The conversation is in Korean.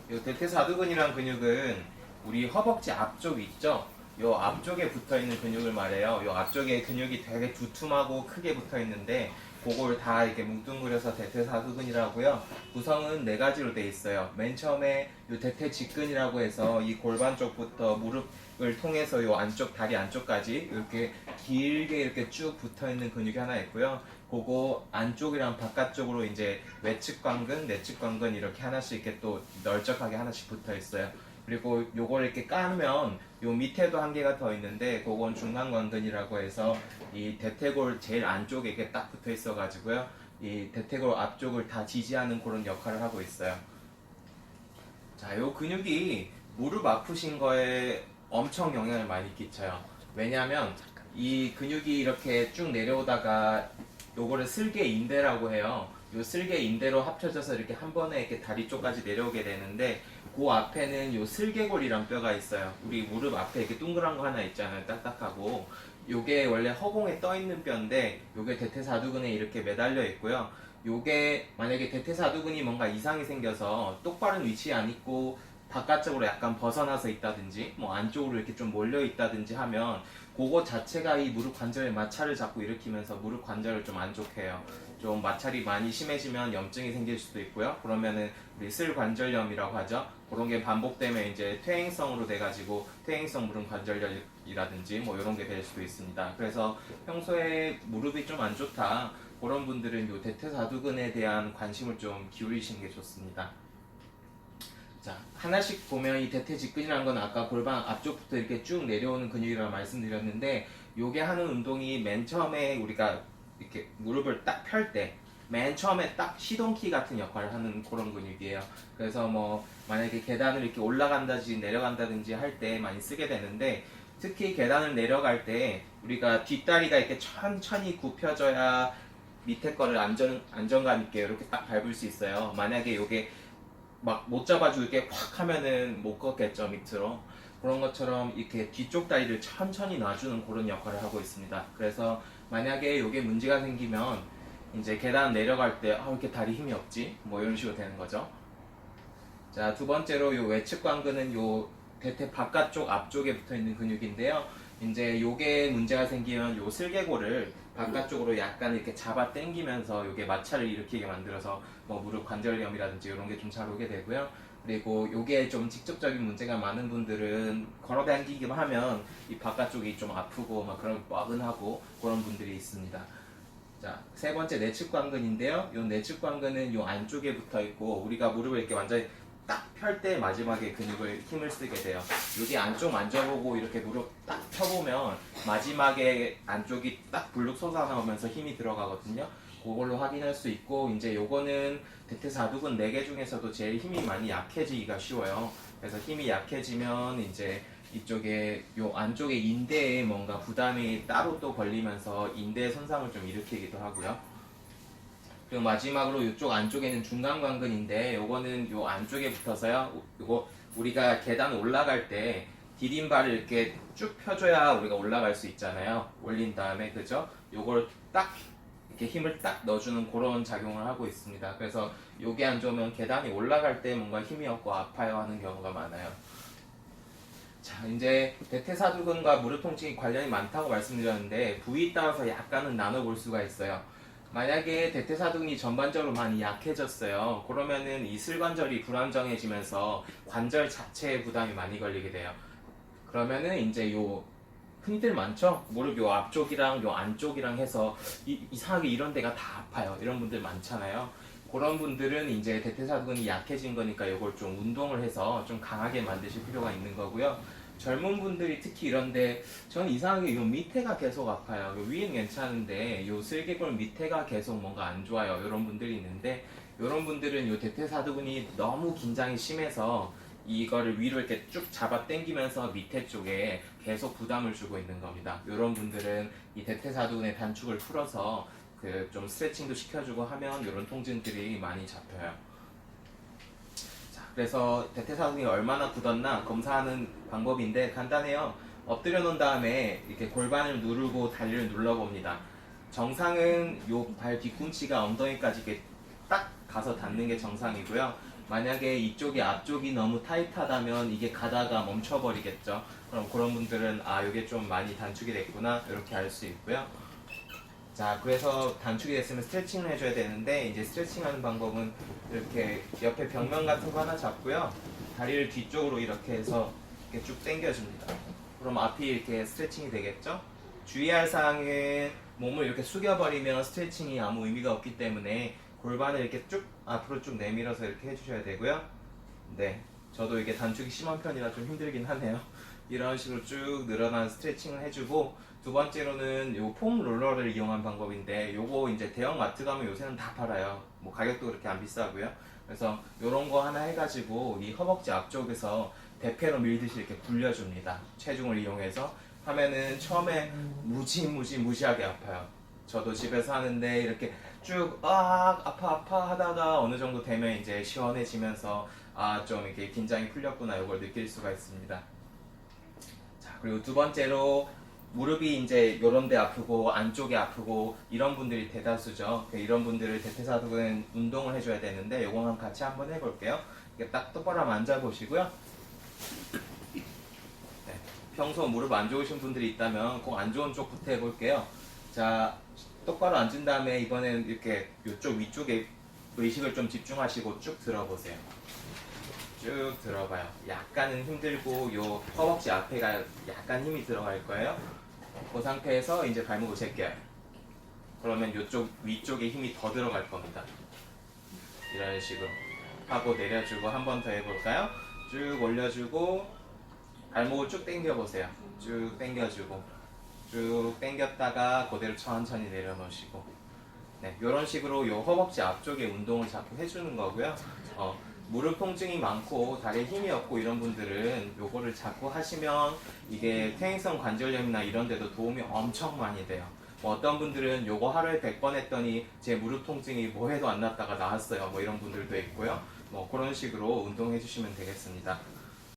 이 대퇴사두근이란 근육은 우리 허벅지 앞쪽 있죠? 요 앞쪽에 붙어 있는 근육을 말해요. 요 앞쪽에 근육이 되게 두툼하고 크게 붙어 있는데 그걸 다 이렇게 뭉뚱그려서 대퇴사두근이라고요. 구성은 네 가지로 돼 있어요. 맨 처음에 요 대퇴직근이라고 해서 이 골반 쪽부터 무릎을 통해서 요 안쪽 다리 안쪽까지 이렇게 길게 이렇게 쭉 붙어 있는 근육이 하나 있고요. 그거 안쪽이랑 바깥쪽으로 이제 외측관근, 내측관근 이렇게 하나씩 이렇게 또 널쩍하게 하나씩 붙어 있어요. 그리고 요걸 이렇게 까면 요 밑에도 한 개가 더 있는데 그건 중간관근이라고 해서 이 대퇴골 제일 안쪽에 이렇게 딱 붙어 있어 가지고요. 이 대퇴골 앞쪽을 다 지지하는 그런 역할을 하고 있어요. 자, 요 근육이 무릎 아프신 거에 엄청 영향을 많이 끼쳐요. 왜냐하면 이 근육이 이렇게 쭉 내려오다가 요거를 슬개인대라고 해요. 요 슬개인대로 합쳐져서 이렇게 한 번에 이렇게 다리 쪽까지 내려오게 되는데 그 앞에는 요 슬개골이란 뼈가 있어요. 우리 무릎 앞에 이렇게 동그란 거 하나 있잖아요. 딱딱하고. 요게 원래 허공에 떠 있는 뼈인데 요게 대퇴사두근에 이렇게 매달려 있고요. 요게 만약에 대퇴사두근이 뭔가 이상이 생겨서 똑바른 위치에 안 있고 바깥쪽으로 약간 벗어나서 있다든지 뭐 안쪽으로 이렇게 좀 몰려 있다든지 하면 그거 자체가 이 무릎 관절에 마찰을 자꾸 일으키면서 무릎 관절을 좀 안 좋게 해요. 좀 마찰이 많이 심해지면 염증이 생길 수도 있고요. 그러면은 우리 슬관절염이라고 하죠. 그런 게 반복되면 이제 퇴행성으로 돼가지고 퇴행성 무릎 관절염이라든지 뭐 이런 게 될 수도 있습니다. 그래서 평소에 무릎이 좀 안 좋다 그런 분들은 요 대퇴사두근에 대한 관심을 좀 기울이시는 게 좋습니다. 자, 하나씩 보면 이 대퇴직근이라는 건 아까 골반 앞쪽부터 이렇게 쭉 내려오는 근육이라고 말씀드렸는데 요게 하는 운동이 맨 처음에 우리가 이렇게 무릎을 딱 펼 때 맨 처음에 딱 시동키 같은 역할을 하는 그런 근육이에요. 그래서 뭐 만약에 계단을 이렇게 올라간다든지 내려간다든지 할 때 많이 쓰게 되는데 특히 계단을 내려갈 때 우리가 뒷다리가 이렇게 천천히 굽혀져야 밑에 거를 안정감 있게 이렇게 딱 밟을 수 있어요. 만약에 요게 막 못 잡아주고 이렇게 확 하면은 못 걷겠죠, 밑으로. 그런 것처럼 이렇게 뒤쪽 다리를 천천히 놔주는 그런 역할을 하고 있습니다. 그래서 만약에 이게 문제가 생기면 이제 계단 내려갈 때 아, 왜 이렇게 다리 힘이 없지? 뭐 이런 식으로 되는 거죠. 자, 두 번째로 요 외측관근은 요 대퇴 바깥쪽 앞쪽에 붙어 있는 근육인데요. 이제 요게 문제가 생기면 요 슬개골을 바깥쪽으로 약간 이렇게 잡아 당기면서 요게 마찰을 일으키게 만들어서 뭐 무릎 관절염이라든지 이런 게 좀 잘 오게 되고요. 그리고 요게 좀 직접적인 문제가 많은 분들은 걸어 당기기만 하면 이 바깥쪽이 좀 아프고 막 그런 뻐근하고 그런 분들이 있습니다. 자, 세 번째 내측관근인데요. 요 내측관근은 요 안쪽에 붙어 있고 우리가 무릎을 이렇게 완전히 딱 펼 때 마지막에 근육을 힘을 쓰게 돼요. 여기 안쪽 만져보고 이렇게 무릎 딱 펴보면 마지막에 안쪽이 딱 불룩 솟아나오면서 힘이 들어가거든요. 그걸로 확인할 수 있고 이제 요거는 대퇴사두근 4개 중에서도 제일 힘이 많이 약해지기가 쉬워요. 그래서 힘이 약해지면 이제 이쪽에 요 안쪽에 인대에 뭔가 부담이 따로 또 걸리면서 인대 손상을 좀 일으키기도 하고요. 그리고 마지막으로 이쪽 안쪽에는 중간관근인데 요거는 요 안쪽에 붙어서요. 요거 우리가 계단 올라갈 때 디딤발을 이렇게 쭉 펴줘야 우리가 올라갈 수 있잖아요. 올린 다음에 그죠? 요걸 딱 이렇게 힘을 딱 넣어주는 그런 작용을 하고 있습니다. 그래서 요게 안 좋으면 계단이 올라갈 때 뭔가 힘이 없고 아파요 하는 경우가 많아요. 자, 이제 대퇴사두근과 무릎 통증이 관련이 많다고 말씀드렸는데 부위에 따라서 약간은 나눠볼 수가 있어요. 만약에 대퇴사두근이 전반적으로 많이 약해졌어요. 그러면은 이 슬관절이 불안정해지면서 관절 자체에 부담이 많이 걸리게 돼요. 그러면은 이제 요 흔히들 많죠? 무릎 요 앞쪽이랑 요 안쪽이랑 해서 이상하게 이런 데가 다 아파요. 이런 분들 많잖아요. 그런 분들은 이제 대퇴사두근이 약해진 거니까 이걸 좀 운동을 해서 좀 강하게 만드실 필요가 있는 거고요. 젊은 분들이 특히 이런데 저는 이상하게 요 밑에가 계속 아파요. 요 위는 괜찮은데 요 슬개골 밑에가 계속 뭔가 안 좋아요. 이런 분들이 있는데 이런 분들은 요 대퇴사두근이 너무 긴장이 심해서 이거를 위로 이렇게 쭉 잡아 당기면서 밑에 쪽에 계속 부담을 주고 있는 겁니다. 이런 분들은 이 대퇴사두근의 단축을 풀어서 그 좀 스트레칭도 시켜주고 하면 이런 통증들이 많이 잡혀요. 자, 그래서 대퇴사두근이 얼마나 굳었나 검사하는 방법인데 간단해요. 엎드려 놓은 다음에 이렇게 골반을 누르고 다리를 눌러봅니다. 정상은 요 발 뒤꿈치가 엉덩이까지 이렇게 딱 가서 닿는 게 정상이고요. 만약에 이쪽이 앞쪽이 너무 타이트하다면 이게 가다가 멈춰버리겠죠. 그럼 그런 분들은 아 이게 좀 많이 단축이 됐구나 이렇게 알 수 있고요. 자, 그래서 단축이 됐으면 스트레칭을 해줘야 되는데 이제 스트레칭하는 방법은 이렇게 옆에 벽면 같은 거 하나 잡고요. 다리를 뒤쪽으로 이렇게 해서 이렇게 쭉 당겨줍니다. 그럼 앞이 이렇게 스트레칭이 되겠죠? 주의할 사항은 몸을 이렇게 숙여버리면 스트레칭이 아무 의미가 없기 때문에 골반을 이렇게 쭉 앞으로 쭉 내밀어서 이렇게 해주셔야 되고요. 네, 저도 이게 단축이 심한 편이라 좀 힘들긴 하네요. 이런 식으로 쭉 늘어난 스트레칭을 해주고 두 번째로는 요 폼 롤러를 이용한 방법인데 요거 이제 대형 마트 가면 요새는 다 팔아요. 뭐 가격도 그렇게 안 비싸고요. 그래서 요런 거 하나 해가지고 이 허벅지 앞쪽에서 대패로 밀듯이 이렇게 굴려줍니다. 체중을 이용해서 하면은 처음에 무지하게 아파요. 저도 집에서 하는데 이렇게 쭉 아파 하다가 어느 정도 되면 이제 시원해지면서 아 좀 이렇게 긴장이 풀렸구나 이걸 느낄 수가 있습니다. 자, 그리고 두 번째로 무릎이 이제 요런 데 아프고 안쪽이 아프고 이런 분들이 대다수죠. 이런 분들을 대퇴사두근 운동을 해줘야 되는데 요거는 같이 한번 해볼게요. 이렇게 딱 똑바로 한번 앉아보시고요. 네, 평소 무릎 안 좋으신 분들이 있다면 꼭 안 좋은 쪽부터 해볼게요. 자, 똑바로 앉은 다음에 이번에는 이렇게 이쪽 위쪽에 의식을 좀 집중하시고 쭉 들어보세요. 쭉 들어봐요. 약간은 힘들고 요 허벅지 앞에가 약간 힘이 들어갈 거예요. 그 상태에서 이제 발목을 제껴요. 그러면 이쪽 위쪽에 힘이 더 들어갈 겁니다. 이런 식으로 하고 내려주고 한 번 더 해볼까요? 쭉 올려주고 발목을 쭉 당겨보세요. 쭉 당겨주고 쭉 당겼다가 그대로 천천히 내려놓으시고 네, 이런 식으로 요 허벅지 앞쪽에 운동을 자꾸 해주는 거고요. 무릎 통증이 많고 다리에 힘이 없고 이런 분들은 요거를 자꾸 하시면 이게 퇴행성 관절염이나 이런 데도 도움이 엄청 많이 돼요. 뭐 어떤 분들은 요거 하루에 100번 했더니 제 무릎 통증이 뭐 해도 안 났다가 나았어요. 뭐 이런 분들도 있고요. 뭐 그런 식으로 운동해 주시면 되겠습니다.